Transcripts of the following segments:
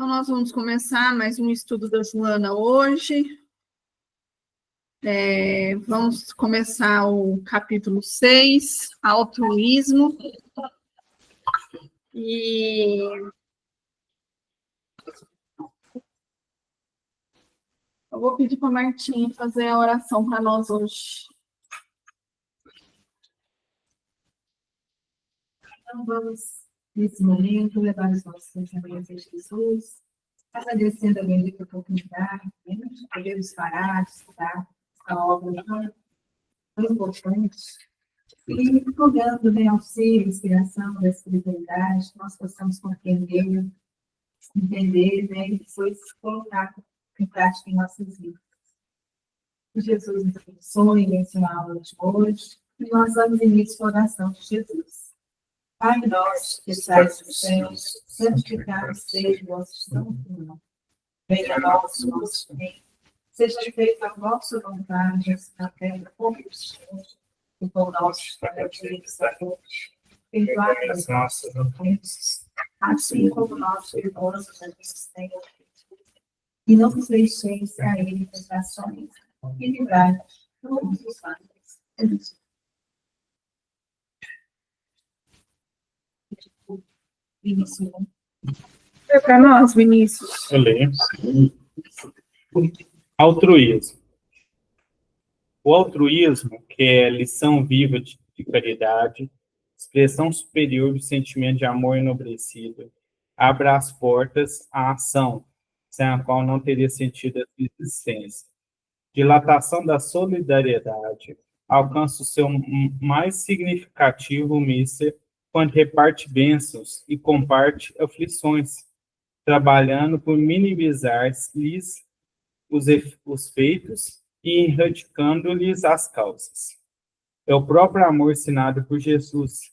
Então, nós vamos começar mais um estudo da Joana hoje. Vamos começar o capítulo 6, altruísmo. E eu vou pedir para a Martinha fazer a oração para nós hoje. Então, vamos, nesse momento, levar os nossos pensamentos a Jesus, agradecendo a bendita oportunidade de podermos parar, de estudar essa obra tão importante, e rogando, auxílio, inspiração da espiritualidade, que nós possamos compreender, entender, e depois colocar em prática em nossas vidas. Que Jesus nos abençoe nessa aula de hoje, e nós vamos início a oração de Jesus. Pai nosso que estais nos céus, santificado seja o vosso nome. Venha a nós o nosso reino. Seja feita a vossa vontade, na terra como no céu. O pão nosso para dia hoje. Perdoai as nossas ofensas, assim como nós perdoamos a quem nos tem ofendido. E não nos deixeis cair em tentações, e livrai-nos de todos os males. Vinícius. É para nós, Vinícius. Eu leio. Altruísmo. O altruísmo, que é lição viva de caridade, expressão superior do sentimento de amor enobrecido, abre as portas à ação, sem a qual não teria sentido a existência. Dilatação da solidariedade alcança o seu mais significativo míster quando reparte bênçãos e comparte aflições, trabalhando por minimizar-lhes os feitos e erradicando-lhes as causas. É o próprio amor ensinado por Jesus,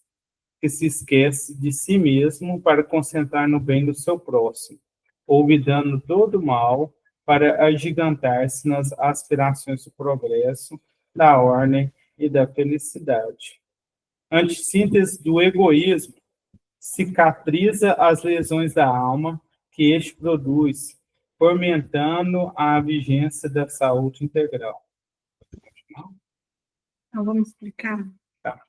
que se esquece de si mesmo para concentrar no bem do seu próximo, olvidando todo o mal para agigantar-se nas aspirações do progresso, da ordem e da felicidade. Antissíntese do egoísmo, cicatriza as lesões da alma que este produz, fomentando a vigência da saúde integral. Então, vamos explicar. Tá.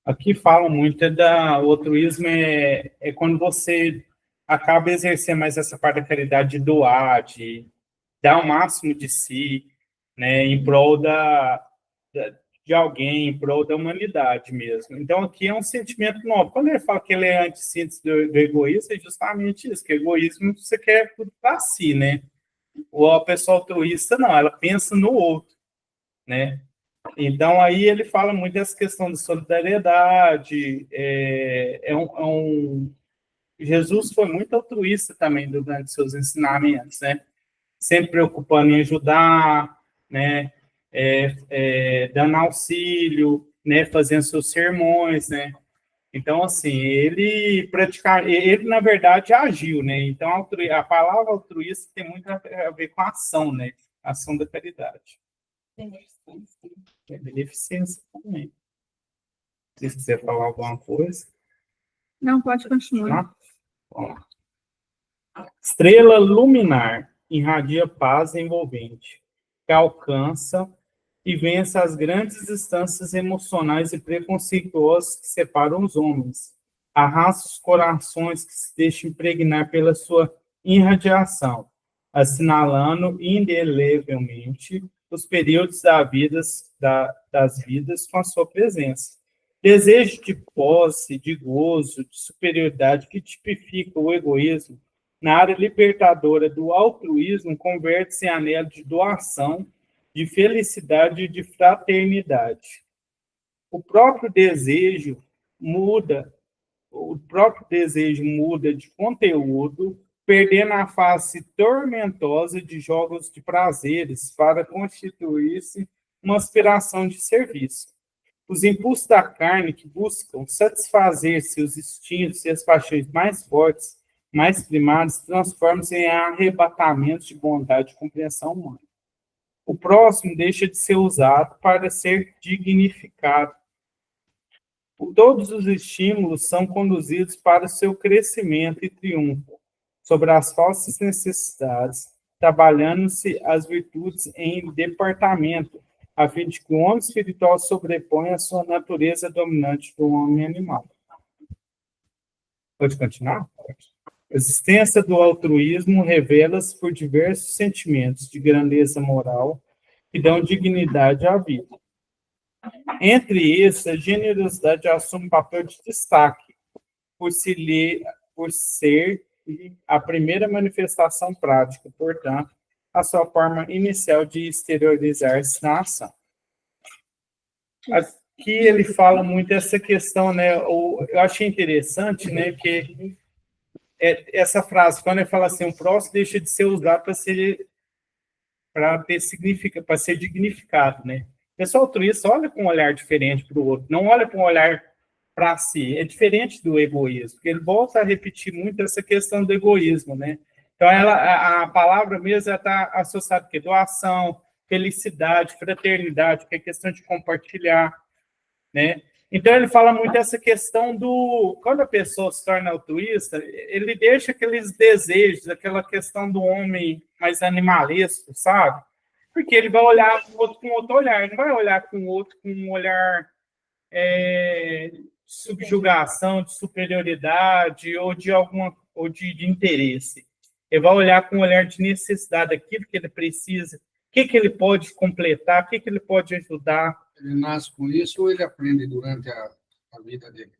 Aqui falam muito o altruísmo é quando você acaba exercendo mais essa parte da caridade de doar, de dar o máximo de si, né, em prol de alguém, em prol da humanidade mesmo. Então, aqui é um sentimento novo. Quando ele fala que ele é antissíntese do egoísmo, é justamente isso, que egoísmo você quer tudo para si, né? Ou a pessoa altruísta, não, ela pensa no outro, né? Então, aí ele fala muito dessa questão de solidariedade, Jesus foi muito altruísta também durante seus ensinamentos, né? Sempre preocupando em ajudar, né? Dando auxílio, né? Fazendo seus sermões, né? Então, assim, ele na verdade agiu, né? Então, a palavra altruísta tem muito a ver com a ação, né? A ação da caridade. Beneficência também. Se quiser falar alguma coisa. Não, pode continuar. Tá? Bom. Estrela luminar irradia paz envolvente, que alcança e vence as grandes distâncias emocionais e preconceituosas que separam os homens. Arrasta os corações que se deixam impregnar pela sua irradiação, assinalando indelevelmente os períodos das vidas com a sua presença. Desejo de posse, de gozo, de superioridade que tipifica o egoísmo, na área libertadora do altruísmo, converte-se em anelo de doação, de felicidade e de fraternidade. O próprio desejo muda de conteúdo, perdendo a face tormentosa de jogos de prazeres para constituir-se uma aspiração de serviço. Os impulsos da carne que buscam satisfazer seus instintos e as paixões mais fortes, mais primários, transformam-se em arrebatamentos de bondade e compreensão humana. O próximo deixa de ser usado para ser dignificado. Todos os estímulos são conduzidos para o seu crescimento e triunfo. sobre as falsas necessidades, trabalhando-se as virtudes em departamento, a fim de que o homem espiritual sobreponha a sua natureza dominante do homem animal. Pode continuar? A existência do altruísmo revela-se por diversos sentimentos de grandeza moral que dão dignidade à vida. Entre esses, a generosidade assume um papel de destaque, por ser a primeira manifestação prática, portanto, a sua forma inicial de exteriorizar-se na ação. Aqui ele fala muito essa questão, né? Eu achei interessante, né? Que essa frase, quando ele fala assim, o próximo deixa de ser usado para ser dignificado, né? O pessoal altruísta olha com um olhar diferente para o outro, não olha com um olhar para si. É diferente do egoísmo, porque ele volta a repetir muito essa questão do egoísmo, né? Então, a palavra mesmo está associada com doação, felicidade, fraternidade, que é questão de compartilhar, né? Então, ele fala muito essa questão quando a pessoa se torna altruísta, ele deixa aqueles desejos, aquela questão do homem mais animalesco, sabe? Porque ele vai olhar o outro com outro olhar, ele não vai olhar com o outro com um olhar de subjugação, de superioridade ou de interesse. Ele vai olhar com um olhar de necessidade daquilo que ele precisa, o que ele pode completar, o que ele pode ajudar. Ele nasce com isso ou ele aprende durante a vida dele?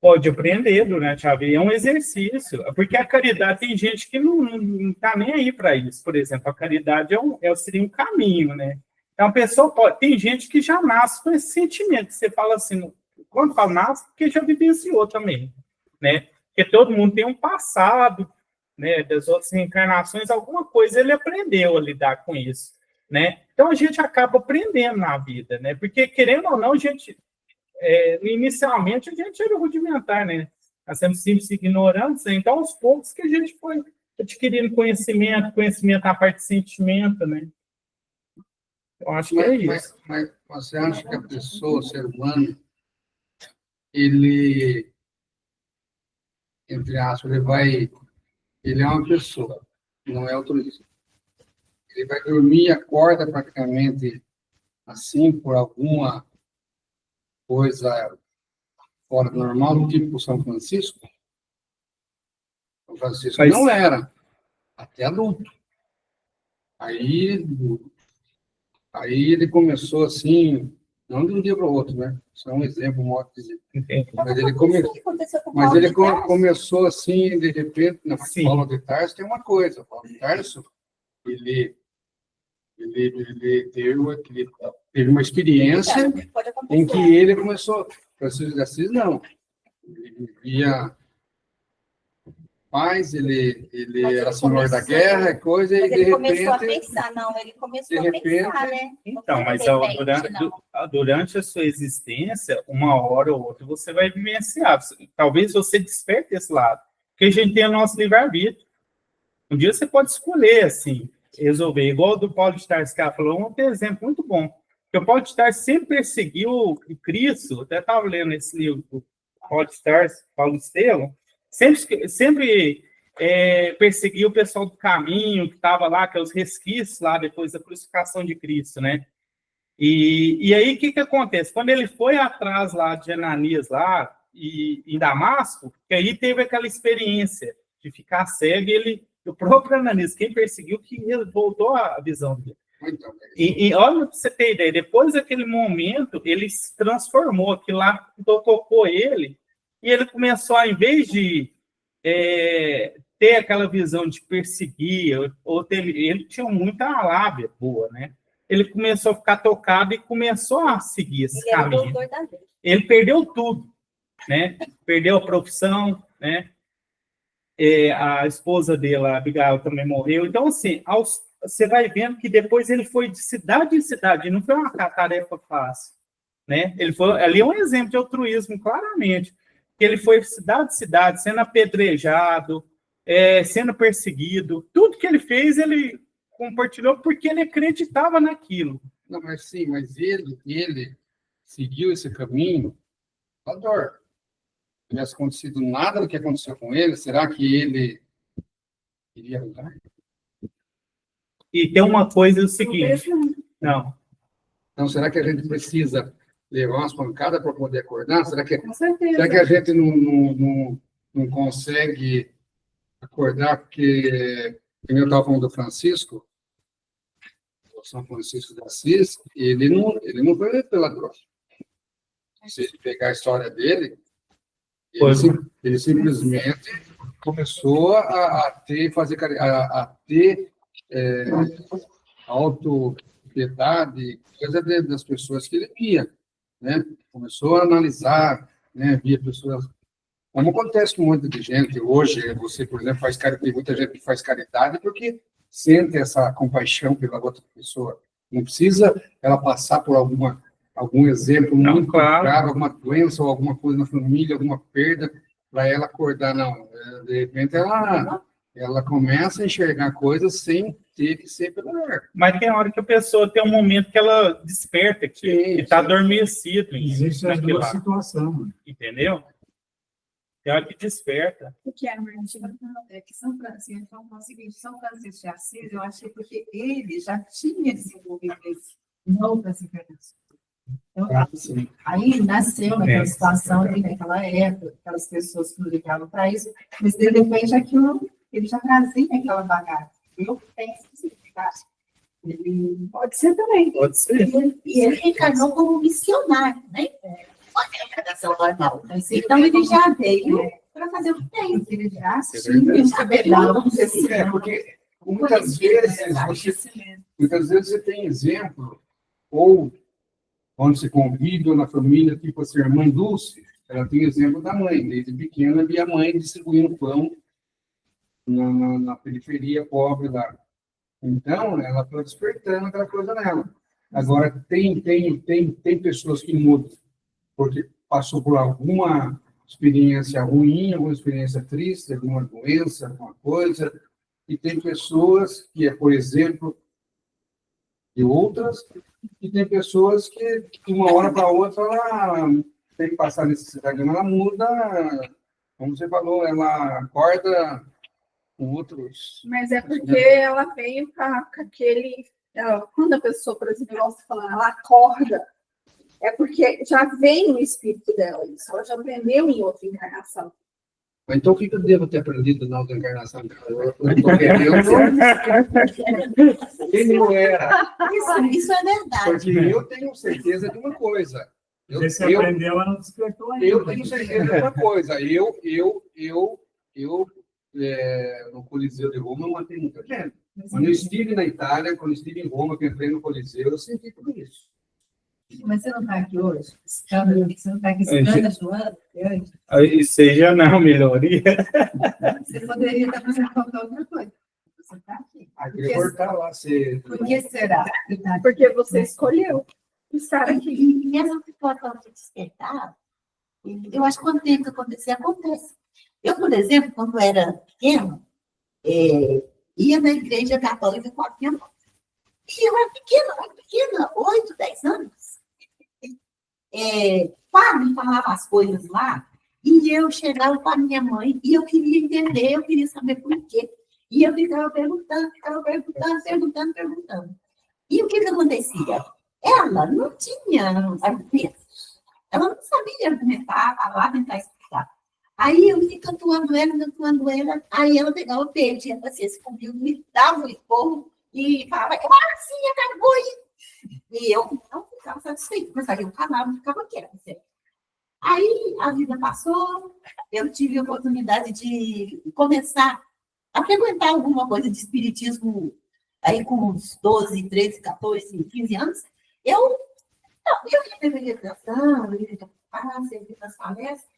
Pode aprender durante a vida, é um exercício, porque a caridade tem gente que não está nem aí para isso. Por exemplo, a caridade seria um caminho, né? Então, a pessoa tem gente que já nasce com esse sentimento, você fala assim, quando fala nasce, porque já vivenciou também, né? Porque todo mundo tem um passado, né? Das outras reencarnações, alguma coisa ele aprendeu a lidar com isso, né? Então, a gente acaba aprendendo na vida, né? Porque, querendo ou não, a gente... inicialmente a gente era rudimentar, né? Nós somos simples ignorantes, né? Então aos poucos que a gente foi adquirindo conhecimento na parte de sentimento, né? Eu acho que é isso. Mas você acha que a pessoa, o ser humano, ele, entre aspas, ele é uma pessoa, não é altruísta. Ele vai dormir e acorda praticamente assim por alguma coisa fora do normal, tipo São Francisco. São Francisco não era, até adulto. Aí ele começou assim, não de um dia para o outro, né? Isso é um exemplo, modo de dizer. Mas ele começou assim, de repente, na Paulo de Tarso tem uma coisa, Paulo de Tarso, ele teve uma experiência em que ele começou, Francisco de Assis não, ele vivia paz, ele era senhor da guerra, coisa, e de repente... Ele começou a pensar, né? Então, mas durante a sua existência, uma hora ou outra, você vai vivenciar, talvez você desperte esse lado, porque a gente tem o nosso livre-arbítrio. Um dia você pode escolher, assim, resolver, igual o do Paulo de Tarso, que ela falou, um exemplo muito bom. Porque o Paulo de Tarso sempre perseguiu o Cristo, eu até estava lendo esse livro do Paulo de Tarso, Paulo Estevão, sempre perseguiu o pessoal do caminho, que estava lá, que é os resquícios lá depois da crucificação de Cristo, né? E aí, o que acontece? Quando ele foi atrás lá de Ananias, lá, em Damasco, que aí teve aquela experiência de ficar cego, o próprio Ananias, quem perseguiu, que voltou a visão dele. E olha, para você ter ideia, depois daquele momento, ele se transformou, que lá tocou ele, e ele começou, ao invés de ter aquela visão de perseguir, ele tinha muita lábia boa, né? Ele começou a ficar tocado e começou a seguir esse caminho. Ele perdeu tudo, né? Perdeu a profissão, né? A esposa dele, a Abigail, também morreu. Então, assim, você vai vendo que depois ele foi de cidade em cidade, não foi uma tarefa fácil, né? Ali é um exemplo de altruísmo, claramente, que ele foi de cidade em cidade, sendo apedrejado, sendo perseguido, tudo que ele fez, ele compartilhou porque ele acreditava naquilo. Não, mas sim, mas ele seguiu esse caminho com a dor. Se tivesse acontecido nada do que aconteceu com ele, será que ele Iria mudar? E tem uma coisa é o seguinte, não, Então, será que a gente precisa levar umas pancadas para poder acordar? Será que Com certeza. será que a gente não consegue acordar porque, como eu estava falando do Francisco, o São Francisco de Assis, ele não foi pela droga. Se você pegar a história dele, ele simplesmente começou a ter autopiedade, coisa das pessoas que ele via, né? Começou a analisar, né? Via pessoas. Como acontece com um monte de gente hoje, você, por exemplo, faz caridade, tem muita gente que faz caridade porque sente essa compaixão pela outra pessoa. Não precisa ela passar por algum exemplo Não, muito claro. grave, alguma doença ou alguma coisa na família, alguma perda, para ela acordar, não. De repente, ela começa a enxergar coisas sem ter que ser pela hora. mas tem hora que a pessoa tem um momento que ela desperta, que está adormecido. Existe as naquilo duas lá, situações. entendeu? Tem hora que desperta. O que é, Martina? É que São Francisco, então, é o seguinte, São Francisco de Assis, eu achei porque ele já tinha desenvolvido isso em outras encarnações. Então, Sim. aí nasceu naquela situação, ali, naquela época, aquelas pessoas que ligavam para isso, mas de repente aquilo, ele já trazia aquela bagagem. Eu penso assim, tá? Ele Pode ser também. Pode ser. E ele reencarnou como missionário, né? Uma reencarnação normal. Então ele já veio para fazer o que tem. ele já É tinha saber lá, vamos dizer assim. Porque muitas vezes você tem exemplo, ou quando você convive na família, tipo assim, a irmã Dulce, ela tem exemplo da mãe. Desde pequena, via a mãe distribuindo pão na periferia pobre lá. Então, ela foi despertando aquela coisa nela. Agora, tem pessoas que mudam, porque passou por alguma experiência ruim, alguma experiência triste, alguma doença, alguma coisa, e tem pessoas que por exemplo, e outras, e tem pessoas que de uma hora para outra, ela tem que passar necessidade, ela muda, como você falou, ela acorda com outros... Mas é porque ela veio com aquele... Quando a pessoa, por exemplo, igual você falando, ela acorda, é porque já vem no espírito dela isso, ela já aprendeu em outra encarnação. Mas então, o que eu devo ter aprendido na outra encarnação? Eu tô querendo... Ele não era. Isso é verdade. Porque eu tenho certeza de uma coisa. Você aprendeu, ela não despertou ainda. Eu tenho certeza de uma coisa. No Coliseu de Roma, eu matei muita gente. Quando eu estive na Itália, quando eu estive em Roma, que eu entrei no Coliseu, eu senti tudo isso. Mas você não está aqui hoje? Você não está aqui estudando, Joana? Isso aí já não é uma melhoria. Você poderia estar fazendo qualquer outra coisa. Você está aqui. Aí cortar lá, você... Por que será? Porque você escolheu estar aqui. E essa situação de despertar, eu acho que quando tem que acontecer, acontece. Eu, por exemplo, quando era pequena, ia na igreja católica com a minha mãe. E eu era pequena, muito pequena, 8, 10 anos. O padre falava as coisas lá, e eu chegava com a minha mãe, e eu queria entender, eu queria saber por quê. E eu ficava perguntando. E o que acontecia? Ela não tinha argumentos. Ela não sabia argumentar, falar, tentar explicar. Aí eu ia catuando ela, aí ela pegava o peixe, ela fazia esse comigo, me dava um esporro e falava, sim, acabou. E eu não ficava satisfeita, mas aí eu calava, ficava quieta. Aí a vida passou, eu tive a oportunidade de começar a frequentar alguma coisa de espiritismo aí com uns 12, 13, 14, 15 anos. Eu ia para meditação, eu ia para as palestras,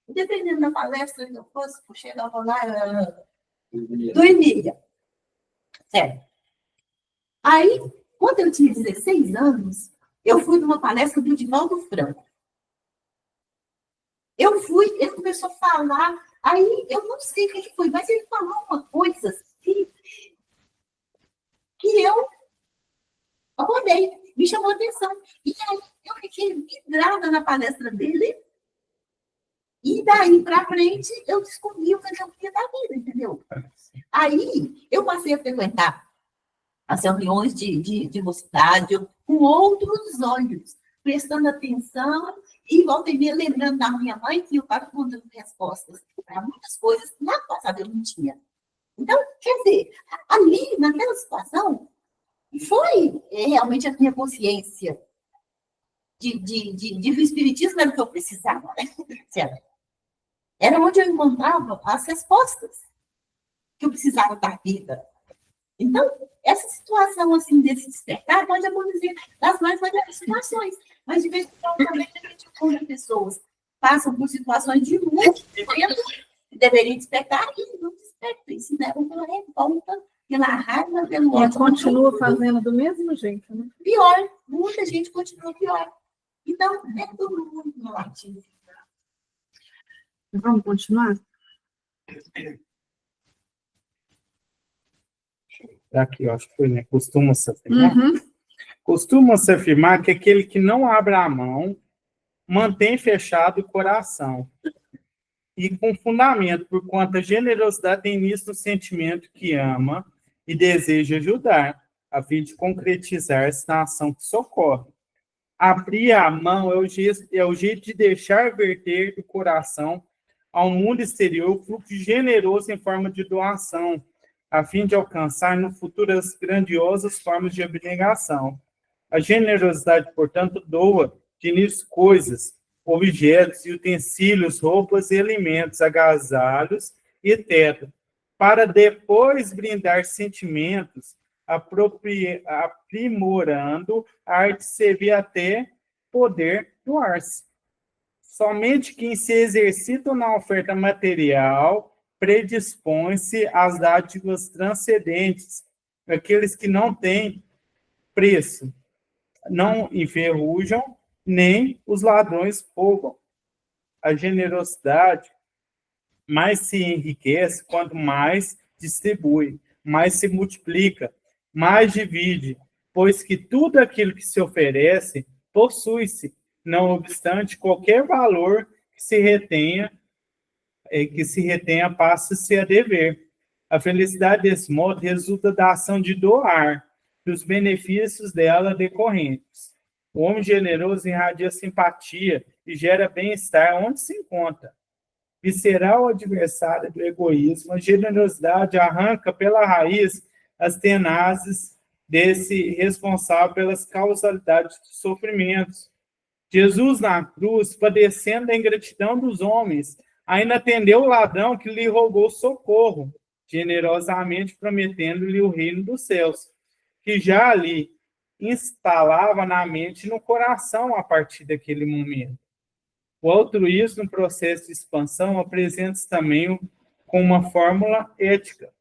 dependendo da palestra que eu fosse, eu chegava lá, dormia. Certo. Aí, quando eu tinha 16 anos, eu fui numa palestra do Divaldo Franco. Ele começou a falar, aí eu não sei o que foi, mas ele falou uma coisa assim, que eu acordei, me chamou a atenção. E aí eu fiquei vidrada na palestra dele, e daí para frente eu descobri o que eu queria da vida, entendeu? Aí Aí, eu passei a frequentar as reuniões de mocidade com outros olhos, prestando atenção e volta e meia lembrando da minha mãe que eu estava dando respostas para muitas coisas que na passada eu não tinha. Então, quer dizer, ali, naquela situação, foi realmente a minha consciência de o espiritismo era o que eu precisava, né? Era onde eu encontrava as respostas que eu precisava da vida. Então, essa situação, assim, desse despertar, pode acontecer das mais variadas situações. Mas, de vez em quando, também a gente encontra pessoas que passam por situações de muito tempo, que deveriam despertar e não despertam. E se deram pela revolta, pela raiva, pelo E ódio. continua fazendo do mesmo jeito, né? Pior, muita gente continua pior. Então, é tudo muito relativo. Vamos continuar? Aqui, eu acho que foi, né? Costuma-se afirmar. Uhum. Costuma-se afirmar que aquele que não abre a mão mantém fechado o coração. E com fundamento, por quanto a generosidade tem início no sentimento que ama e deseja ajudar, a fim de concretizar-se na ação que socorre. Abrir a mão é o jeito de deixar verter do coração ao mundo exterior o fluxo generoso em forma de doação, a fim de alcançar no futuro as grandiosas formas de abnegação. A generosidade, portanto, doa de início coisas, objetos e utensílios, roupas e alimentos, agasalhos e teto, para depois brindar sentimentos, aprimorando a arte de servir até poder doar-se. Somente quem se exercita na oferta material predispõe-se às dádivas transcendentes, aqueles que não têm preço, não enferrujam, nem os ladrões roubam. A generosidade mais se enriquece quanto mais distribui, mais se multiplica, mais divide, pois que tudo aquilo que se oferece possui-se, não obstante qualquer valor que se retenha passa-se a dever. A felicidade desse modo resulta da ação de doar, dos benefícios dela decorrentes. O homem generoso irradia simpatia e gera bem-estar onde se encontra. Visceral adversário do egoísmo, a generosidade arranca pela raiz as tenazes desse responsável pelas causalidades dos sofrimentos. Jesus, na cruz, padecendo da ingratidão dos homens, ainda atendeu o ladrão que lhe rogou socorro, generosamente prometendo-lhe o reino dos céus, que já ali instalava na mente e no coração a partir daquele momento. O altruísmo no processo de expansão apresenta-se também com uma fórmula ética.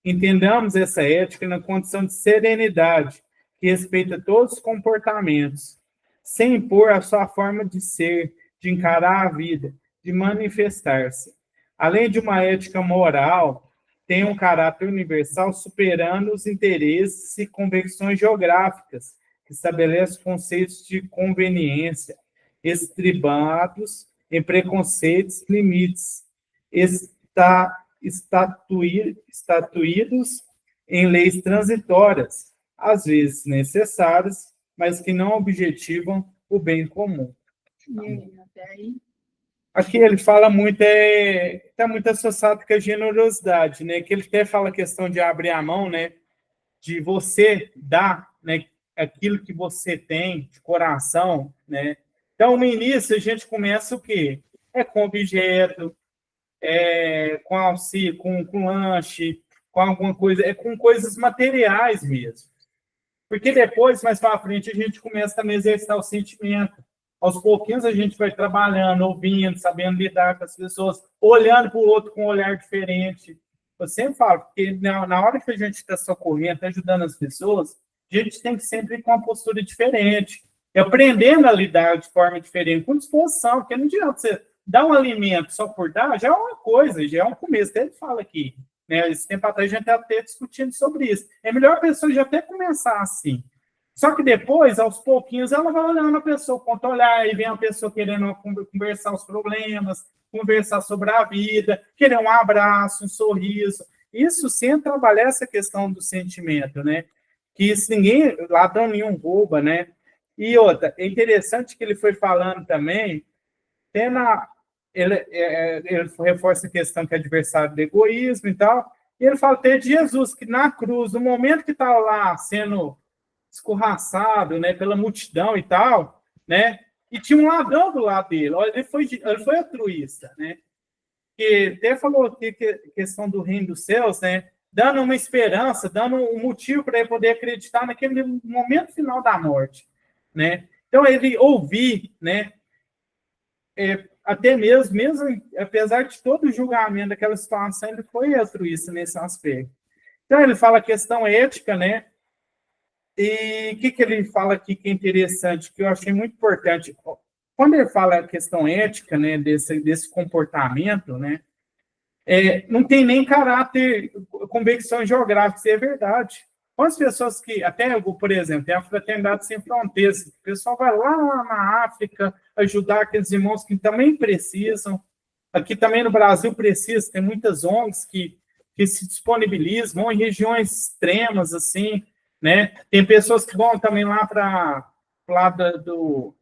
Entendamos essa ética na condição de serenidade, que respeita todos os comportamentos, sem impor a sua forma de ser, de encarar a vida, de manifestar-se. Além de uma ética moral, tem um caráter universal superando os interesses e convicções geográficas, que estabelece conceitos de conveniência, estribados em preconceitos limites, estatuídos em leis transitórias, às vezes necessárias, mas que não objetivam o bem comum. Aqui ele fala muito, está muito associado com a generosidade, né? Que ele até fala a questão de abrir a mão, né? De você dar, né? Aquilo que você tem de coração, né? Então, no início, a gente começa o quê? Com objeto, com auxílio, com lanche, com alguma coisa, com coisas materiais mesmo. Porque depois, mais para frente, a gente começa também a exercitar o sentimento. Aos pouquinhos a gente vai trabalhando, ouvindo, sabendo lidar com as pessoas, olhando para o outro com um olhar diferente. Eu sempre falo, porque na hora que a gente está socorrendo, está ajudando as pessoas, a gente tem que sempre ir com uma postura diferente, aprendendo a lidar de forma diferente, com disposição, porque não adianta você dar um alimento só por dar, já é uma coisa, já é um começo. Até ele fala aqui, né? Esse tempo atrás a gente está até discutindo sobre isso. É melhor a pessoa já até começar assim. Só que depois, aos pouquinhos, ela vai olhando a pessoa, conta olhar, e vem a pessoa querendo conversar os problemas, conversar sobre a vida, querer um abraço, um sorriso. Isso sem trabalhar essa questão do sentimento, né? Que se ninguém, ladrão nenhum rouba, né? E outra, é interessante que ele foi falando também, tendo ele reforça a questão que é adversário do egoísmo e tal, e ele fala até de Jesus, que na cruz, no momento que estava lá sendo escorraçado, né, pela multidão e tal, né, e tinha um ladrão do lado dele, olha, ele foi altruísta, né, que até falou aqui que questão do reino dos céus, né, dando uma esperança, dando um motivo para ele poder acreditar naquele momento final da morte, né, então ele ouvir, né, até mesmo apesar de todo o julgamento daquela situação, ele foi altruísta nesse aspecto. Então, ele fala a questão ética, né? E o que ele fala aqui que é interessante, que eu achei muito importante. Quando ele fala a questão ética, né, desse comportamento, né, não tem nem caráter, convicções geográficas, é verdade. Quantas pessoas que, até, por exemplo, tem a Fraternidade Sem Fronteiras, o pessoal vai lá na África ajudar aqueles irmãos que também precisam. Aqui também no Brasil precisa, tem muitas ONGs que se disponibilizam, vão em regiões extremas, assim, né? Tem pessoas que vão também lá para o lado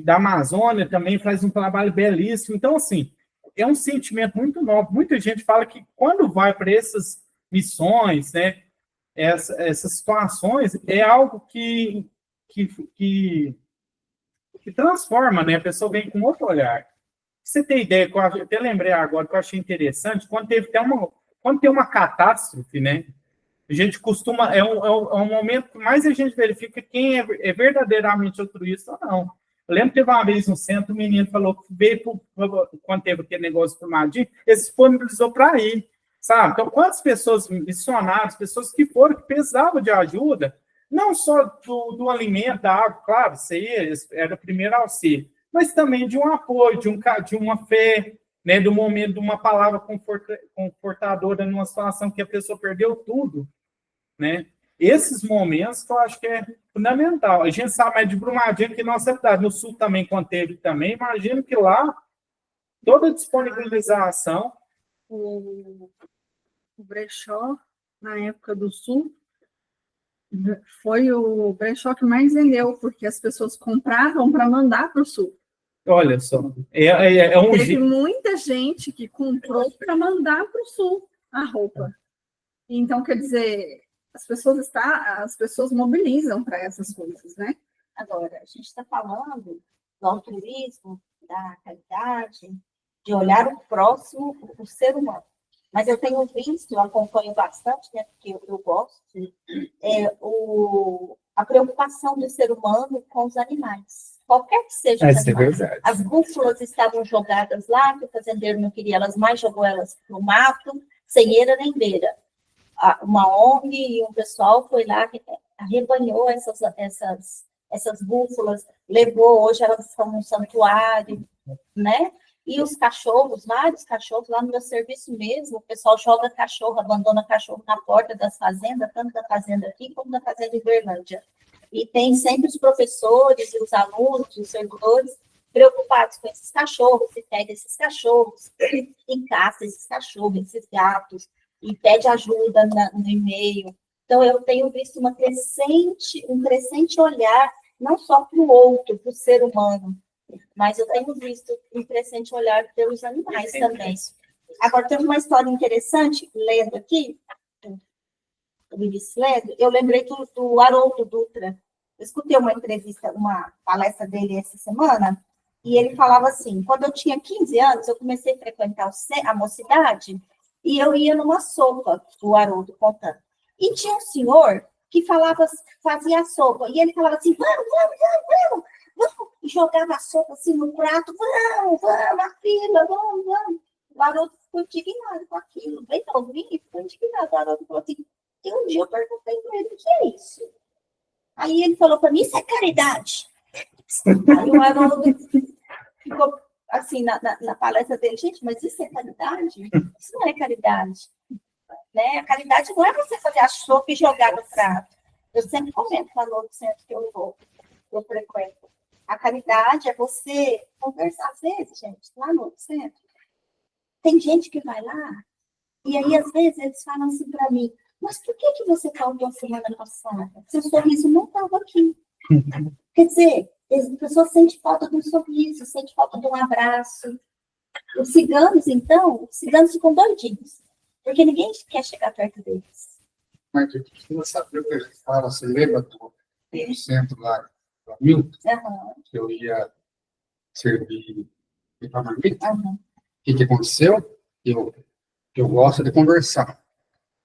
da Amazônia, também faz um trabalho belíssimo. Então, assim, é um sentimento muito novo. Muita gente fala que quando vai para essas missões, né, essas situações, é algo que transforma, né? A pessoa vem com outro olhar. Você tem ideia, que eu até lembrei agora, que eu achei interessante, quando tem uma catástrofe, né? A gente costuma, é um momento que mais a gente verifica quem é verdadeiramente altruísta ou não. Eu lembro que teve uma vez no centro, o menino falou que veio, quando teve aquele negócio do Madinho, ele se disponibilizou para ir, sabe? Então, quantas pessoas, missionários, pessoas que foram, que precisavam de ajuda, não só do alimento, da água, claro, isso aí era o primeiro auxílio, mas também de um apoio, de uma fé, né, do momento, de uma palavra confortadora numa situação que a pessoa perdeu tudo, né? Esses momentos que eu acho que é fundamental. A gente sabe mais de Brumadinho que nossa cidade, no sul também, quando teve também, imagino que lá, toda a disponibilização. O brechó, na época do Sul, foi o brechó que mais vendeu, porque as pessoas compravam para mandar para o Sul. Olha só, Teve muita gente que comprou para mandar para o Sul a roupa. Então, quer dizer, as pessoas mobilizam para essas coisas, né? Agora, a gente está falando do altruísmo, da caridade, de olhar o próximo, o ser humano. Mas eu tenho visto, eu acompanho bastante, né, porque eu gosto, a preocupação do ser humano com os animais. Qualquer que seja os animais. As búfalas estavam jogadas lá, que o fazendeiro não queria elas mais, jogou elas no mato, sem eira nem beira. Uma ONG e um pessoal foi lá, arrebanhou essas búfalas, levou, hoje elas estão num santuário, né? E os cachorros, vários cachorros, lá no meu serviço mesmo, o pessoal joga cachorro, abandona cachorro na porta das fazendas, tanto da fazenda aqui como da fazenda de Berlândia. E tem sempre os professores e os alunos, os servidores, preocupados com esses cachorros, se pega esses cachorros, e caça esses cachorros, esses gatos, e pede ajuda no e-mail. Então, eu tenho visto um crescente olhar, não só para o outro, para o ser humano, mas eu tenho visto um crescente olhar pelos animais também. Agora, tem uma história interessante, lendo aqui, eu lembrei do Haroldo Dutra. Eu escutei uma entrevista, uma palestra dele essa semana, e ele falava assim, quando eu tinha 15 anos, eu comecei a frequentar a mocidade, e eu ia numa sopa, o Haroldo contando. E tinha um senhor que fazia a sopa, e ele falava assim, vamos, e jogava a sopa assim no prato, vamos, a fila, vamos. O Haroldo ficou indignado com aquilo, bem novinho, ficou indignado. O Haroldo falou assim, e um dia eu perguntei para ele, o que é isso? Aí ele falou para mim, isso é caridade. Aí o Haroldo ficou assim, na palestra dele, gente, mas isso é caridade? Isso não é caridade. Né? A caridade não é você fazer a sopa e jogar no prato. Eu sempre comento lá no outro centro que eu frequento. A caridade é você conversar, às vezes, gente, lá no outro centro. Tem gente que vai lá E aí, às vezes, eles falam assim para mim, mas por que você faltou semana passada? Seu sorriso não estava aqui. Quer dizer, a pessoa sente falta de um sorriso, sente falta de um abraço. Os ciganos, então, os ciganos ficam doidinhos, porque ninguém quer chegar perto deles. Mas eu preciso saber o que ele fala. Você lembra do centro lá, do Milton, que eu ia servir para marmita? O que aconteceu? Eu gosto de conversar.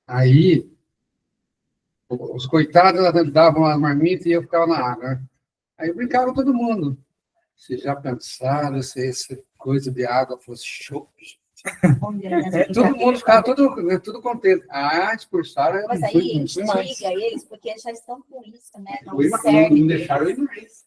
Aí, os coitados davam a marmita e eu ficava na água, né? Aí eu brincava com todo mundo. Vocês já pensaram se essa coisa de água fosse show? Todo mundo ficava tudo contente. Expulsaram. Mas aí instiga eles, porque eles já estão com isso, né? Não Não deixaram ir mais.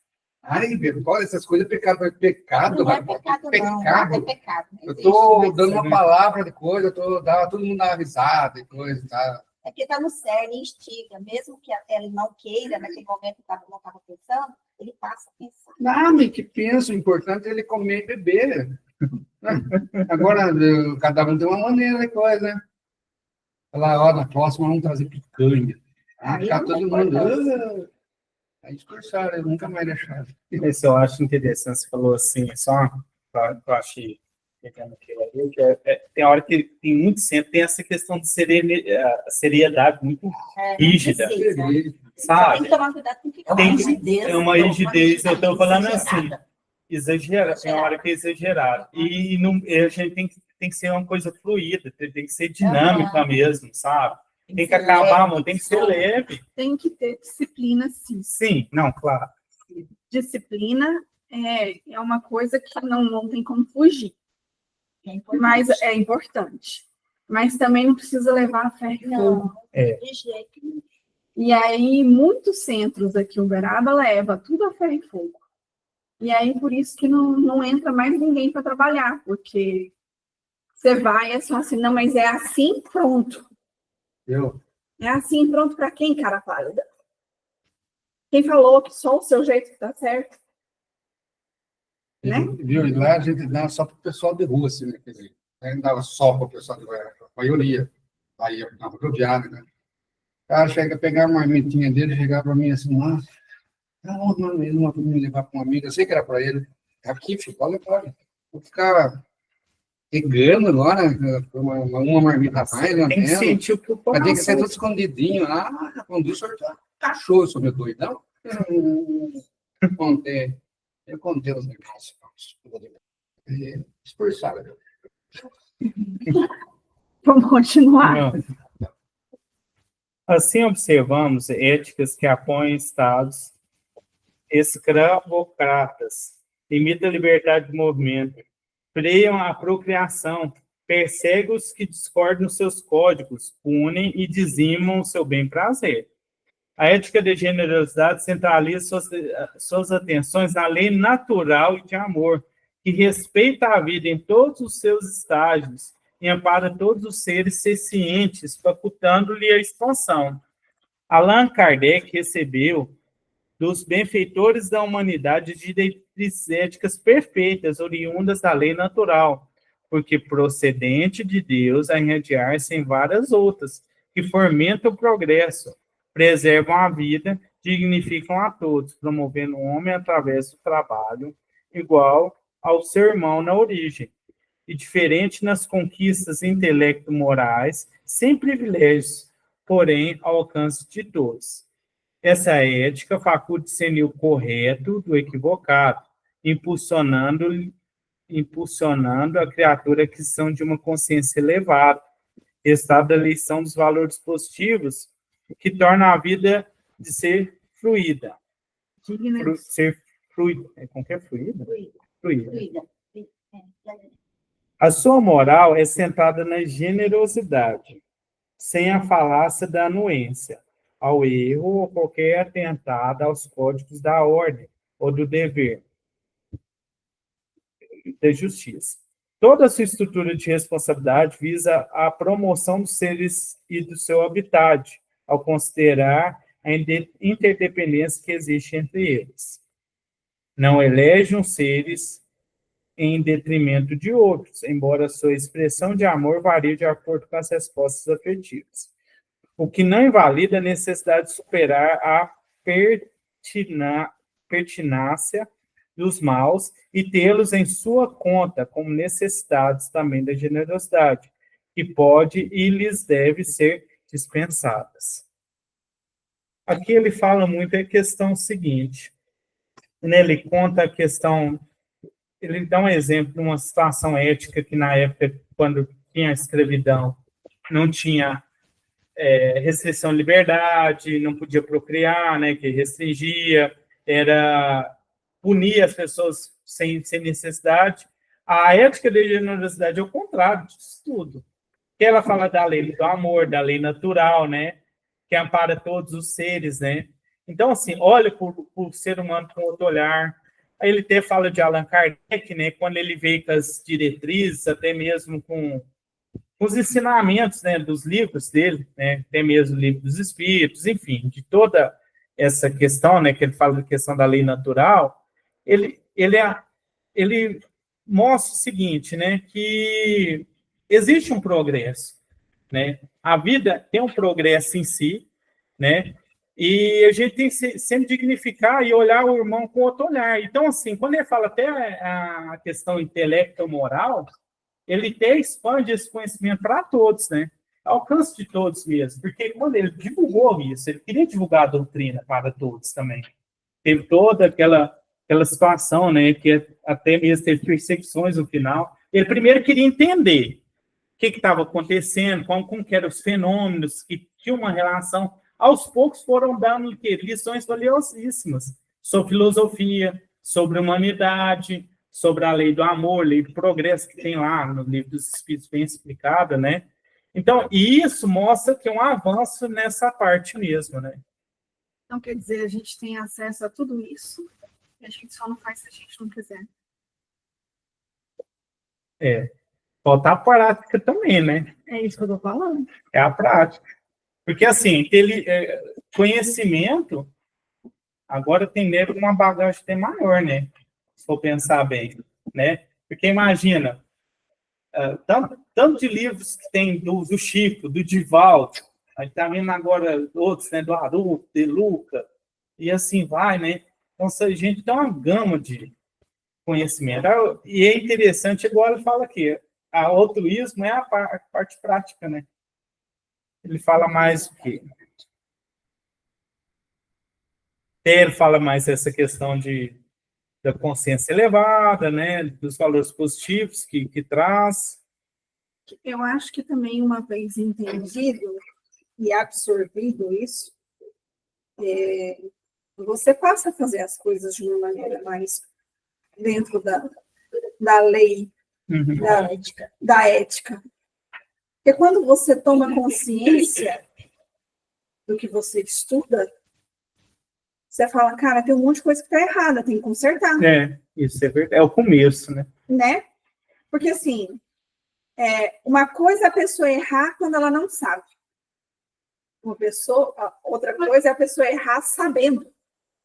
Olha, essas coisas é pecado. É pecado, não é pecado, não. Nada é pecado. Eu estou dando uma palavra de coisa, todo mundo dá risada e coisa, tá? É porque está no cerne, instiga. Mesmo que ele não queira, naquele momento não estava pensando, ele passa a pensar. Mas que pensa, o importante é ele comer e beber. Agora, cada um tem uma maneira de coisa, né? Falar, ó, na próxima vamos trazer picanha. Aí ficar todo mundo. Aí discursaram, eu nunca mais deixaram. Isso eu acho interessante, você falou assim, só eu achei pegando aquilo ali, que tem hora que tem muito centro, tem essa questão de seriedade muito rígida, sabe? Tem que tomar cuidado com ficar Tem rigidez. uma rigidez, eu estou falando assim, exagerada, tem hora que é exagerada. E a gente tem que ser uma coisa fluida, tem que ser dinâmica mesmo, sabe? Tem que acabar, mano, tem que ser leve. Tem que ter disciplina, sim. Sim, não, claro. Disciplina é uma coisa que não tem como fugir. Mas é importante. Mas também não precisa levar a ferro e fogo. De jeito nenhum. E aí, muitos centros aqui em Uberaba leva tudo a ferro e fogo. E aí, por isso que não entra mais ninguém para trabalhar, porque você vai, é só assim, não, mas é assim, pronto. É assim, pronto para quem, cara pálida? Quem falou que só o seu jeito que tá certo? Né? Viu? E lá a gente dava só para o pessoal de rua, assim, né? Quer dizer, a gente dava só para o pessoal de rua, a maioria. Aí na rodoviária, né? O cara chega a pegar uma marmitinha dele, chegava para mim assim, nossa, ele não vai me levar para um amigo, eu sei que era para ele. Aqui, filho, olha, vou ficar pegando agora uma marmita a mais, tem que sentir o que o mas tem que ser tudo escondidinho. Quando isso, cachorro sobre o doidão. Eu contei os negócios. Expulsaram. Vamos continuar. Não. Assim observamos éticas que apoiam estados escravocratas, limitam a liberdade de movimento, freiam a procriação, perseguem os que discordam dos seus códigos, punem e dizimam o seu bem-prazer. A ética de generosidade centraliza suas atenções na lei natural e de amor, que respeita a vida em todos os seus estágios e ampara todos os seres sencientes, facultando-lhe a expansão. Allan Kardec recebeu dos benfeitores da humanidade diretrizes éticas perfeitas, oriundas da lei natural, porque procedente de Deus a irradiar-se em várias outras, que fomentam o progresso, preservam a vida, dignificam a todos, promovendo o homem através do trabalho, igual ao seu irmão na origem, e diferente nas conquistas intelecto-morais, sem privilégios, porém ao alcance de todos. Essa ética faculta discernir o correto do equivocado, impulsionando a criatura que são de uma consciência elevada, estado da lição dos valores positivos, que torna a vida de ser fluida. Ser fluida. Como que é fluida? Fluida. A sua moral é centrada na generosidade, sem a falácia da anuência, ao erro ou qualquer atentado aos códigos da ordem ou do dever, da justiça. Toda a sua estrutura de responsabilidade visa a promoção dos seres e do seu habitat, ao considerar a interdependência que existe entre eles. Não elege os seres em detrimento de outros, embora sua expressão de amor varie de acordo com as respostas afetivas. O que não invalida a necessidade de superar a pertinácia dos maus e tê-los em sua conta como necessidades também da generosidade, que pode e lhes deve ser dispensadas. Aqui ele fala muito a questão seguinte, né? Ele conta a questão, ele dá um exemplo de uma situação ética que na época, quando tinha a escravidão, não tinha restrição de liberdade, não podia procriar, né, que restringia, era punir as pessoas sem necessidade. A ética da generosidade é o contrário disso tudo. Que ela fala da lei do amor, da lei natural, né, que ampara todos os seres, né. Então, assim, olha por ser humano com outro olhar. Aí ele até fala de Allan Kardec, né, quando ele veio com as diretrizes, até mesmo com os ensinamentos, né, dos livros dele, né, até mesmo o livro dos Espíritos, enfim, de toda essa questão, né, que ele fala da questão da lei natural, ele mostra o seguinte, né, que existe um progresso, né, a vida tem um progresso em si, né, e a gente tem que sempre dignificar e olhar o irmão com outro olhar. Então, assim, quando ele fala até a questão intelecto-moral, ele até expande esse conhecimento para todos, né? Alcance de todos mesmo, porque quando ele divulgou isso, ele queria divulgar a doutrina para todos também. Teve toda aquela situação, né, que até mesmo teve perseguições no final. Ele primeiro queria entender o que estava acontecendo, como que eram os fenômenos, que tinha uma relação. Aos poucos foram dando lições valiosíssimas sobre filosofia, sobre humanidade, sobre a lei do amor, lei do progresso, que tem lá no livro dos Espíritos bem explicado, né? Então, isso mostra que é um avanço nessa parte mesmo, né? Então, quer dizer, a gente tem acesso a tudo isso, e a gente só não faz se a gente não quiser. Falta a prática também, né? É isso que eu estou falando. É a prática. Porque, assim, conhecimento, agora tem mesmo uma bagagem até maior, né? Se for pensar bem, né? Porque imagina, tanto de livros que tem do Chico, do Divaldo, aí tá vendo agora outros, né? Do Haroldo, de Luca, e assim vai, né? Então, a gente tem uma gama de conhecimento. E é interessante, igual ele fala aqui, o altruísmo é a parte prática, né? Ele fala mais o quê? Ele fala mais essa questão da consciência elevada, né? Dos valores positivos que traz. Eu acho que também, uma vez entendido e absorvido isso, você passa a fazer as coisas de uma maneira mais dentro da lei, da ética. Porque quando você toma consciência do que você estuda, você fala, cara, tem um monte de coisa que está errada, tem que consertar. Isso é verdade. É o começo, né? Porque, assim, uma coisa é a pessoa errar quando ela não sabe. Outra coisa é a pessoa errar sabendo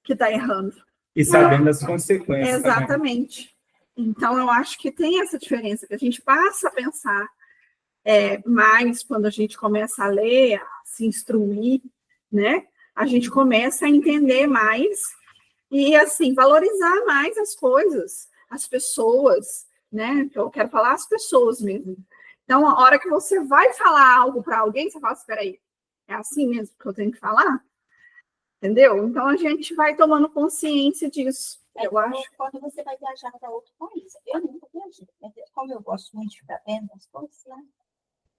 que está errando. E sabendo as consequências. Exatamente. Também. Então, eu acho que tem essa diferença, que a gente passa a pensar mais quando a gente começa a ler, a se instruir, né? A gente começa a entender mais e, assim, valorizar mais as coisas, as pessoas, né? Eu quero falar as pessoas mesmo. Então, a hora que você vai falar algo para alguém, você fala, espera aí, é assim mesmo que eu tenho que falar? Entendeu? Então, a gente vai tomando consciência disso. Eu acho. Quando você vai viajar para outro país. Eu nunca viajei, mas como eu gosto muito de ficar vendo as coisas, né?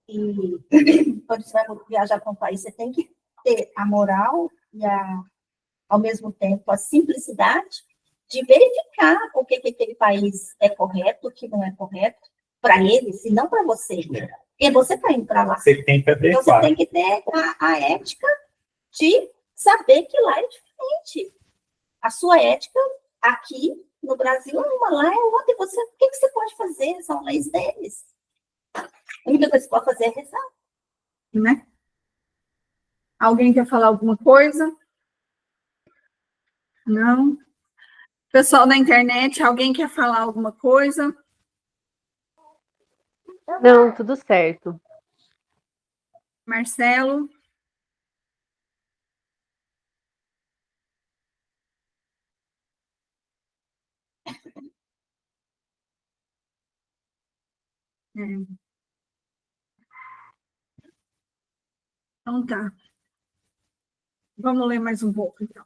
E quando você vai viajar para um país, você tem que ter a moral e, ao mesmo tempo, a simplicidade de verificar o que aquele país é correto, o que não é correto, para eles, e não para você. E você está indo para lá. Você tem que adequar. Então, você tem que ter a ética de saber que lá é diferente. A sua ética aqui no Brasil é uma, lá é outra. E você, o que você pode fazer? São leis deles. A única coisa que você pode fazer é rezar. Né? Alguém quer falar alguma coisa? Não? Pessoal da internet, alguém quer falar alguma coisa? Não, tudo certo. Marcelo? Então tá. Vamos ler mais um pouco, então.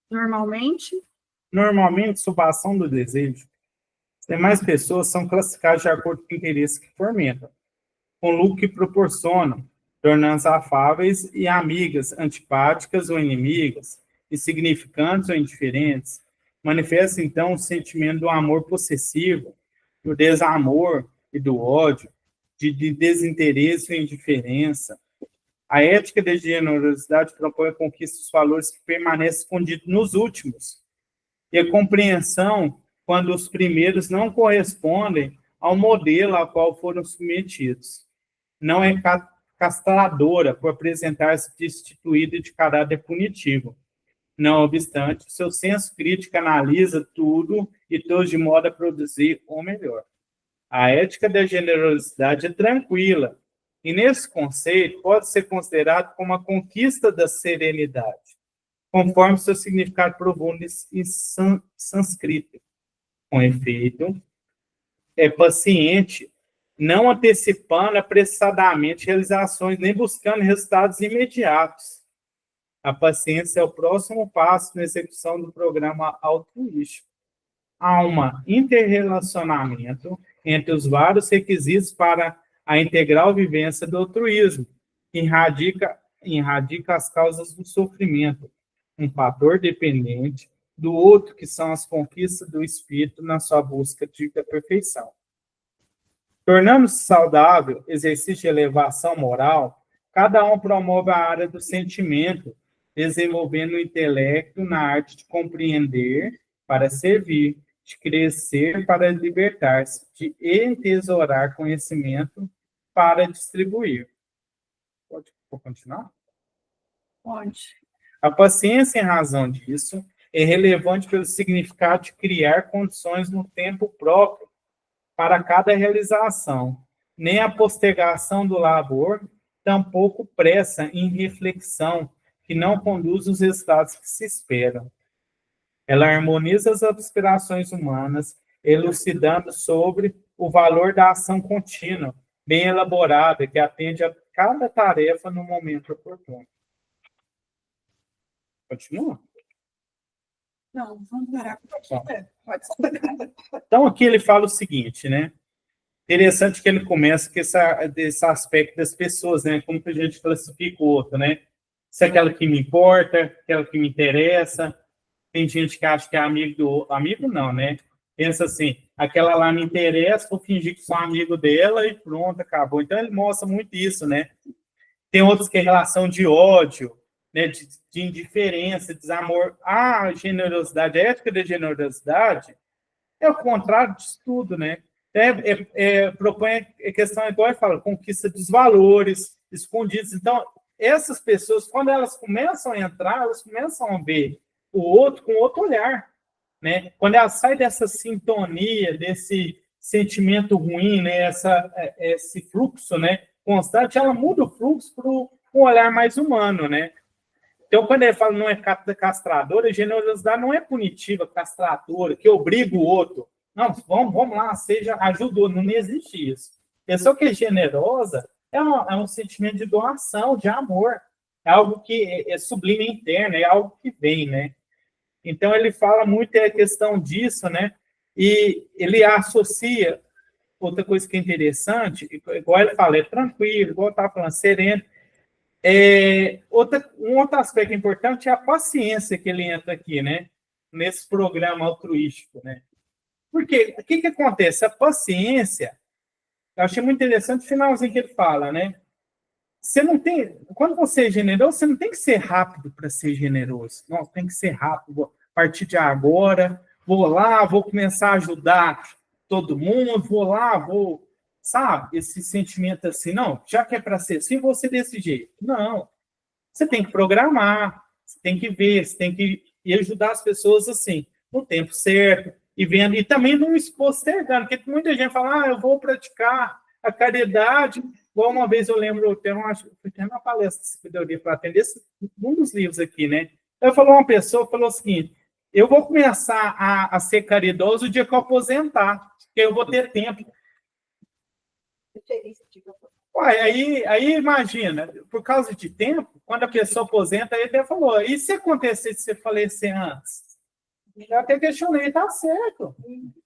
Normalmente, sob a ação do desejo, as demais pessoas são classificadas de acordo com o interesse que fomentam, com o lucro que proporcionam, tornando-se afáveis e amigas, antipáticas ou inimigas, insignificantes ou indiferentes. Manifesta, então, o sentimento do amor possessivo, do desamor e do ódio, de desinteresse ou indiferença. A ética da generosidade propõe a conquista dos valores que permanecem escondidos nos últimos, e a compreensão quando os primeiros não correspondem ao modelo ao qual foram submetidos. Não é castradora por apresentar-se destituída de caráter punitivo. Não obstante, seu senso crítico analisa tudo e todos de modo a produzir o melhor. A ética da generosidade é tranquila, e nesse conceito pode ser considerado como a conquista da serenidade, conforme seu significado profundo em sânscrito. Com efeito, é paciente, não antecipando apressadamente realizações, nem buscando resultados imediatos. A paciência é o próximo passo na execução do programa altruístico. Há um interrelacionamento entre os vários requisitos para a integral vivência do altruísmo, que erradica as causas do sofrimento, um fator dependente do outro, que são as conquistas do espírito na sua busca da perfeição. Tornando-se saudável, exercício de elevação moral, cada um promove a área do sentimento, desenvolvendo o intelecto na arte de compreender para servir, de crescer para libertar-se, de entesourar conhecimento para distribuir. Pode continuar? Pode. A paciência, em razão disso, é relevante pelo significado de criar condições no tempo próprio para cada realização. Nem a postergação do labor, tampouco pressa em reflexão, que não conduz os resultados que se esperam. Ela harmoniza as aspirações humanas, elucidando sobre o valor da ação contínua, bem elaborada, que atende a cada tarefa no momento oportuno. Continua? Não, vamos parar por aqui. Pode explicar. Então, aqui ele fala o seguinte, né? Interessante que ele começa com esse aspecto das pessoas, né? Como que a gente classifica o outro, né? Se é aquela que me importa, aquela que me interessa. Tem gente que acha que é amigo do... Amigo não, né? Pensa assim, aquela lá me interessa, vou fingir que sou amigo dela e pronto, acabou. Então, ele mostra muito isso, né? Tem outros que é relação de ódio, né? De indiferença, desamor. A generosidade, a ética da generosidade é o contrário disso tudo, né? Propõe a questão, igual ele fala, conquista dos valores escondidos. Então, essas pessoas, quando elas começam a entrar, elas começam a ver o outro com outro olhar, né? Quando ela sai dessa sintonia, desse sentimento ruim, né? Esse fluxo, né? Constante, ela muda o fluxo para um olhar mais humano, né? Então, quando ele fala não é castradora, a generosidade não é punitiva, castradora, que obriga o outro. Não, vamos lá, ajudou, não existe isso. A pessoa que é generosa é um sentimento de doação, de amor. É algo que é sublime interno, é algo que vem, né? Então, ele fala muito a questão disso, né? E ele associa, outra coisa que é interessante, igual ele fala, é tranquilo, igual eu estava falando, sereno. Um outro aspecto importante é a paciência que ele entra aqui, né? Nesse programa altruístico, né? Porque o que acontece? A paciência, eu achei muito interessante o finalzinho que ele fala, né? Você não tem, quando você é generoso, você não tem que ser rápido para ser generoso. Não, tem que ser rápido. A partir de agora, vou começar a ajudar todo mundo, sabe? Esse sentimento assim, não, já que é para ser assim, vou ser desse jeito. Não. Você tem que programar, você tem que ver, você tem que ir ajudar as pessoas assim, no tempo certo, e vendo, e também não postergando, porque muita gente fala, eu vou praticar A caridade, igual uma vez eu lembro, fui ter uma palestra de sabedoria para atender um dos livros aqui, né? Eu falou uma pessoa, falou o seguinte, eu vou começar a ser caridoso o dia que eu aposentar, porque eu vou ter tempo. Uai, aí imagina, por causa de tempo, quando a pessoa aposenta, aí até falou, e se acontecer de você falecer antes? Eu até questionei, tá certo.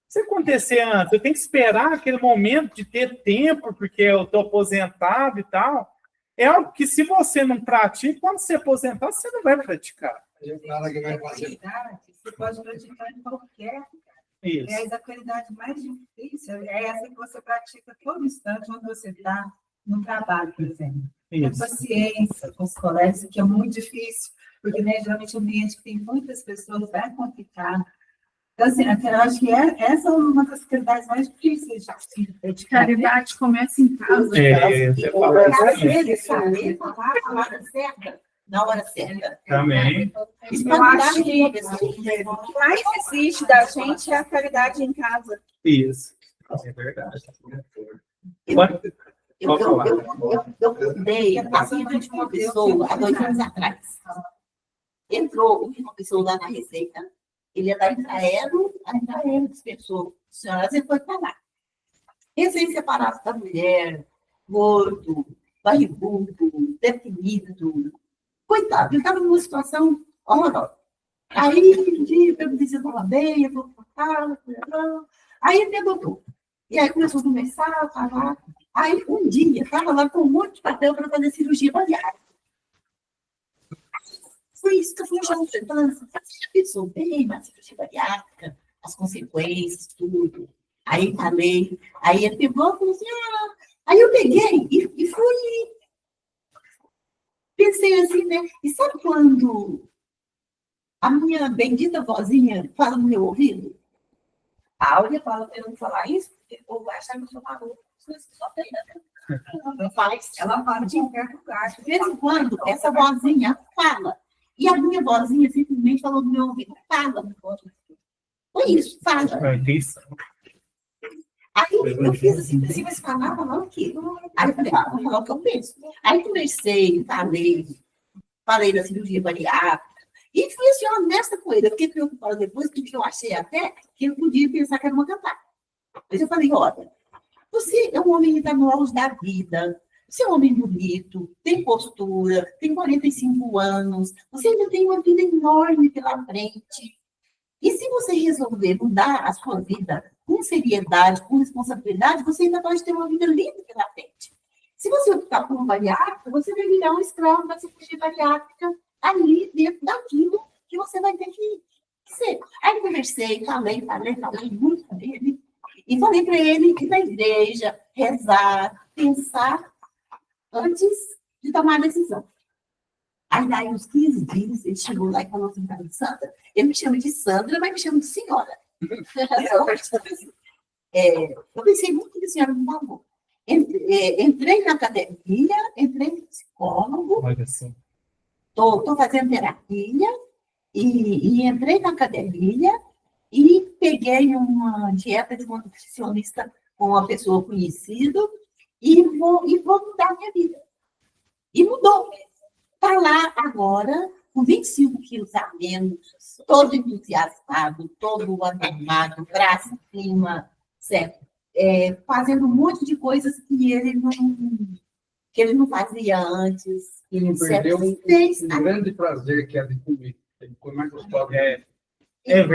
Se acontecer antes, eu tenho que esperar aquele momento de ter tempo, porque eu estou aposentado e tal. É algo que, se você não pratica, quando você aposentar, você não vai praticar. Nada que vai fazer. Você pode praticar em qualquer. Isso. É a caridade mais difícil, é essa que você pratica todo instante, onde você está no trabalho, por exemplo. A Isso. paciência com os colegas, que é muito difícil, porque né, geralmente o ambiente que tem muitas pessoas é complicado. Então, assim, eu acho que essa é uma das caridades mais difíceis de Caridade começa em casa. Você fala Saber falar a palavra certa na hora certa. também. Isso Eu pode acho dar que uma pessoa. o que mais existe da gente é a caridade em casa. Isso. É verdade. Eu fundei a vida de uma pessoa há 2 anos atrás. Entrou uma pessoa lá na Receita, ele ia dar Israel, a Israel dispensou. A senhora você foi para lá. Recém-separado da mulher, gordo, barrigudo, deprimido. Coitado, ele estava numa situação horrorosa. Aí, um dia, eu me disse, eu estava bem, eu vou para casa, aí ele me adotou. E aí começou a conversar, a falar. Aí, um dia, estava lá com um monte de papel para fazer cirurgia bariátrica. Foi isso que eu fui junto. Falando assim, você já pensou bem na cirurgia bariátrica, as consequências, tudo. Aí falei, aí ele pegou e falou assim, aí eu peguei e fui. Pensei assim, né? E sabe quando a minha bendita vozinha fala no meu ouvido? A Áurea fala para eu não falar isso, porque o povo vai achar que eu sou maluco. Só tem, né? Ela fala de qualquer lugar. De vez em quando, essa vozinha fala. E a minha vozinha simplesmente falou no meu ouvido, fala. Foi isso, fala. Aí eu fiz assim, pensei, mas falar o quê? Aí eu falei, vou falar o que eu penso. Aí conversei, falei da cirurgia bariátrica. E fui assim, honesta com ele. Eu fiquei preocupada depois, porque eu achei até que ele podia pensar que era uma cantada. Mas eu falei, olha, você é um homem que está no auge da vida. Você é um homem bonito, tem postura, tem 45 anos. Você ainda tem uma vida enorme pela frente. E se você resolver mudar a sua vida com seriedade, com responsabilidade, você ainda pode ter uma vida linda pela frente. Se você optar por uma bariátrica, você vai virar um escravo da cirurgia bariátrica ali dentro daquilo que você vai ter que ser. Aí eu conversei, falei muito com ele. E falei para ele ir na igreja, rezar, pensar antes de tomar a decisão. Aí, daí, uns 15 dias, ele chegou lá e falou assim para mim, Sandra, ele me chama de Sandra, mas me chama de senhora. Eu pensei muito que a senhora me falou. Entrei na academia, entrei no psicólogo, estou fazendo terapia, e entrei na academia e peguei uma dieta de uma nutricionista com uma pessoa conhecida e vou mudar a minha vida. E mudou. Está lá agora, com 25 quilos a menos, todo entusiasmado, todo animado, braço, clima, certo? Fazendo um monte de coisas que ele não fazia antes. E não perdeu um grande prazer que é de comer. Ele come mais gostoso.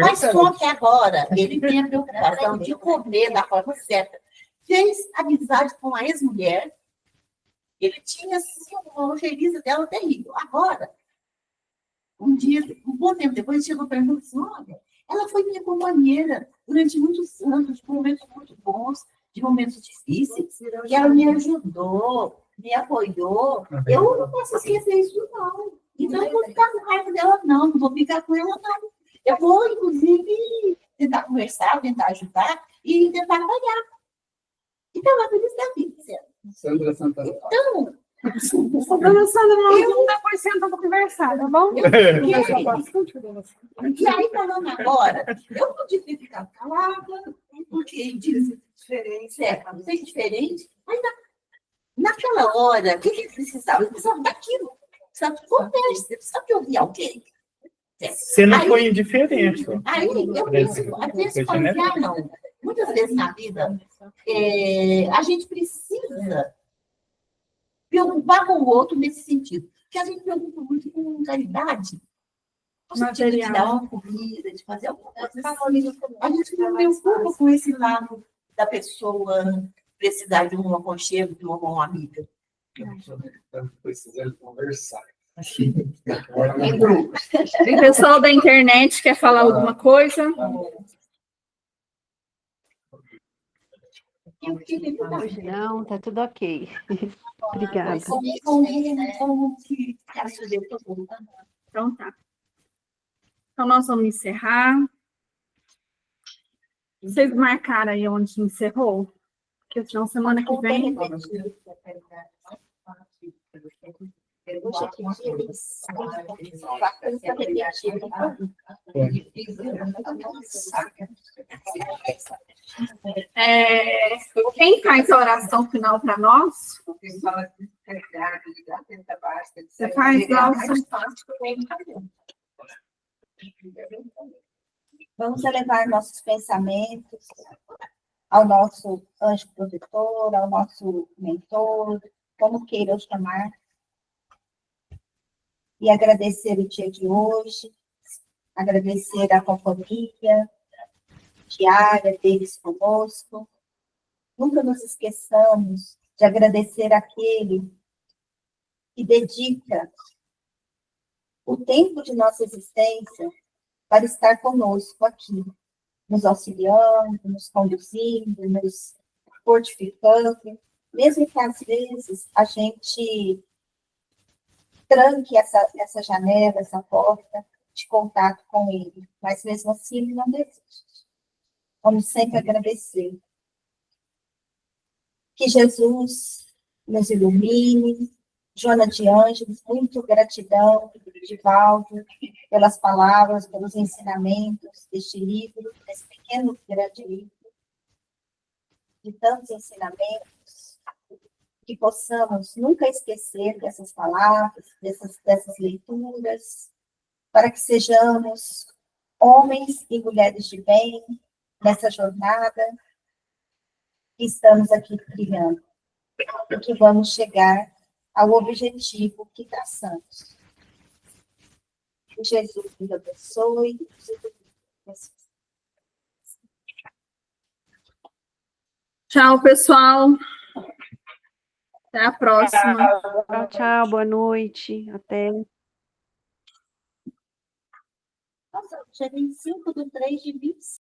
Mas só que agora ele tem a preocupação de comer da forma certa. Fez amizade com a ex-mulher. Ele tinha, assim, uma ojeriza dela terrível. Agora, um bom tempo depois, ele chegou para mim e disse, olha, ela foi minha companheira durante muitos anos, de momentos muito bons, de momentos difíceis, e ela me ajudou, me apoiou. Eu não posso esquecer isso, não. Então, eu não vou ficar com raiva dela, não vou ficar com ela, não. Eu vou, inclusive, tentar conversar, tentar ajudar e tentar apoiar. Então, ela feliz da vida, certo? Sandra Santana. Então, Dona Sandra, nós depois senta para conversar, tá bom? E aí, falando agora, eu podia ter ficado calada, porque diz diferente, tem diferente, Naquela hora, o que ele precisava? Ele precisava daquilo. Precisava de conversa, precisava de ouvir alguém. Você não foi indiferente. Aí eu penso, às vezes, não. Muitas vezes na vida, a gente precisa preocupar com o outro nesse sentido. Porque a gente preocupa muito com caridade. No sentido de dar uma comida, de fazer alguma coisa. A gente não preocupa com esse lado da pessoa precisar de um aconchego, de uma boa amiga. Estamos precisando conversar. Em grupo. O pessoal da internet quer falar alguma coisa? Não, tá tudo ok. Obrigada. Então tá. Então nós vamos encerrar. Vocês marcaram aí onde encerrou? Porque senão semana que vem. Quem faz a oração final para nós? Você faz lá o Vamos elevar nossos pensamentos ao nosso anjo protetor, ao nosso mentor, como queira chamar, e agradecer o dia de hoje, agradecer a companhia diária deles conosco. Nunca nos esqueçamos de agradecer aquele que dedica o tempo de nossa existência para estar conosco aqui, nos auxiliando, nos conduzindo, nos fortificando, mesmo que às vezes a gente tranque essa janela, essa porta de contato com ele, mas mesmo assim ele não desiste. Vamos sempre agradecer. Que Jesus nos ilumine. Joana de Ângeles, muito gratidão, Divaldo, pelas palavras, pelos ensinamentos deste livro, desse pequeno grande livro, de tantos ensinamentos, que possamos nunca esquecer dessas palavras, dessas leituras, para que sejamos homens e mulheres de bem nessa jornada que estamos aqui trilhando, e que vamos chegar ao objetivo que traçamos. Que Jesus nos abençoe. Tchau, pessoal. Até a próxima. Tchau, tchau, boa noite. Até. Nossa, já tem 5/3/25.